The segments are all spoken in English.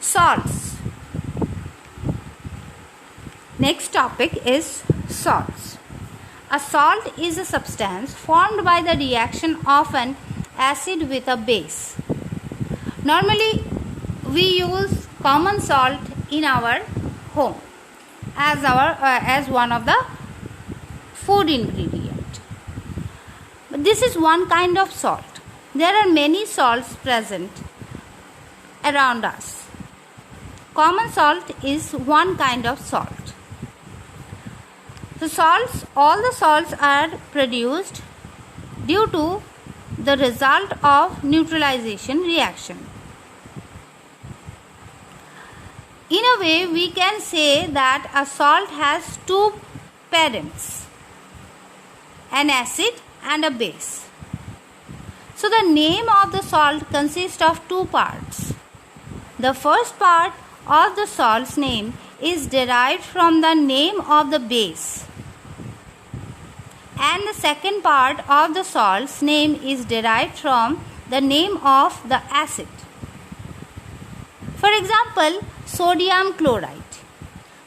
Salts. Next topic is salts. A salt is a substance formed by the reaction of an acid with a base. Normally, we use common salt in our home as one of the food ingredient. But this is one kind of salt. There are many salts present around us. Common salt is one kind of salt. All the salts are produced due to the result of neutralization reaction. In a way, we can say that a salt has two parents, an acid and a base. So the name of the salt consists of two parts. The first part of the salt's name is derived from the name of the base, and the second part of the salt's name is derived from the name of the acid. For example, sodium chloride.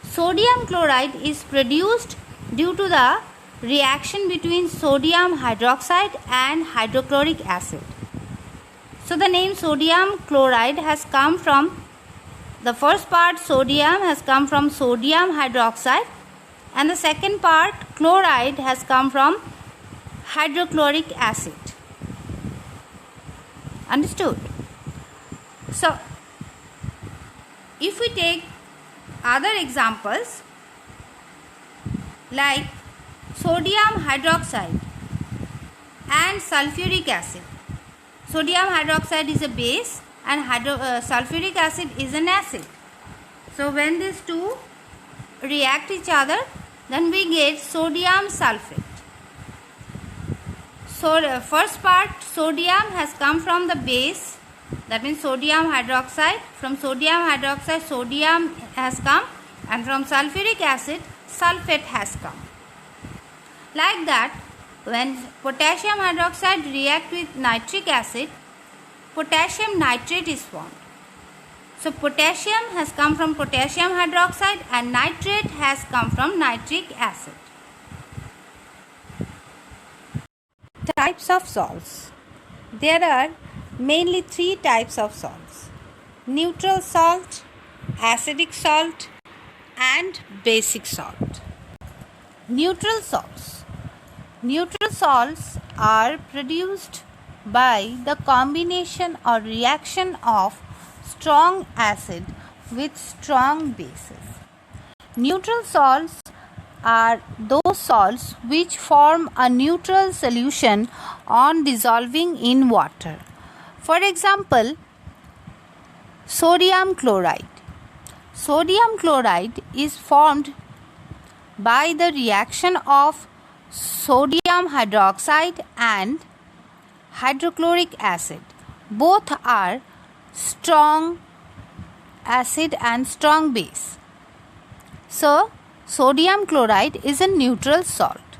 Sodium chloride is produced due to the reaction between sodium hydroxide and hydrochloric acid. So the name sodium chloride has come from the first part, sodium, has come from sodium hydroxide, and the second part, chloride, has come from hydrochloric acid. Understood? So, if we take other examples like sodium hydroxide and sulfuric acid. Sodium hydroxide is a base and sulfuric acid is an acid. So when these two react each other, then we get sodium sulfate. So the first part, sodium, has come from the base, that means sodium hydroxide. From sodium hydroxide, sodium has come, and from sulfuric acid, sulfate has come. Like that, when potassium hydroxide react with nitric acid, potassium nitrate is formed. So potassium has come from potassium hydroxide and nitrate has come from nitric acid. Types of salts. There are mainly three types of salts: neutral salt, acidic salt, and basic salt. Neutral salts. Neutral salts are produced by the combination or reaction of strong acid with strong bases. Neutral salts are those salts which form a neutral solution on dissolving in water. For example, sodium chloride. Sodium chloride is formed by the reaction of sodium hydroxide and hydrochloric acid. Both are strong acid and strong base. So, sodium chloride is a neutral salt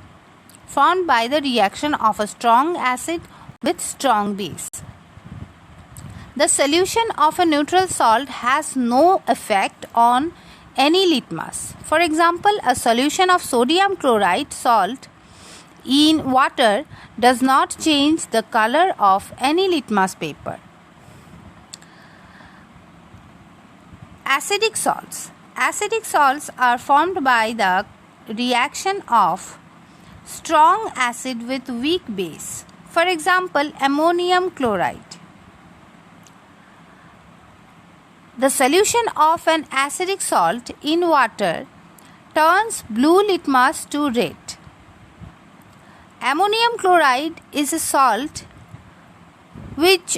formed by the reaction of a strong acid with strong base. The solution of a neutral salt has no effect on any litmus. For example, a solution of sodium chloride salt in water does not change the color of any litmus paper. Acidic salts. Acidic salts are formed by the reaction of strong acid with weak base. For example, ammonium chloride. The solution of an acidic salt in water turns blue litmus to red. Ammonium chloride is a salt which,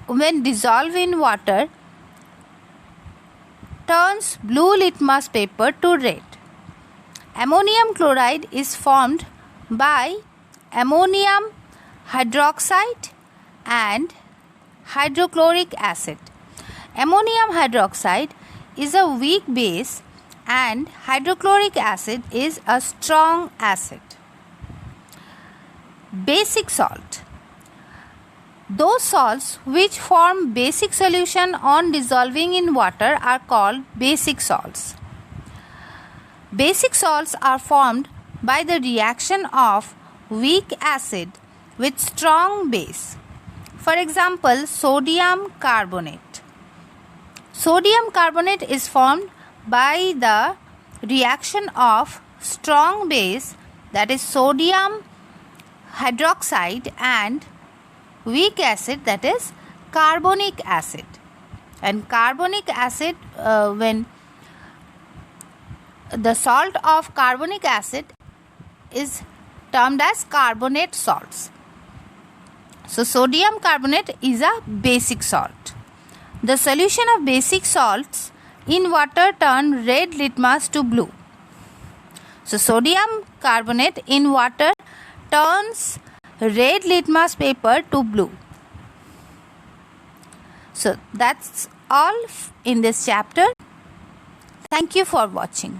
when dissolved in water, turns blue litmus paper to red. Ammonium chloride is formed by ammonium hydroxide and hydrochloric acid. Ammonium hydroxide is a weak base and hydrochloric acid is a strong acid. Basic salt. Those salts which form basic solution on dissolving in water are called basic salts. Basic salts are formed by the reaction of weak acid with strong base. For example, sodium carbonate. Sodium carbonate is formed by the reaction of strong base, that is sodium hydroxide, and weak acid, that is carbonic acid. And carbonic acid, when the salt of carbonic acid is termed as carbonate salts. So sodium carbonate is a basic salt. The solution of basic salts in water turn red litmus to blue. So sodium carbonate in water turns red litmus paper to blue. So that's all in this chapter. Thank you for watching.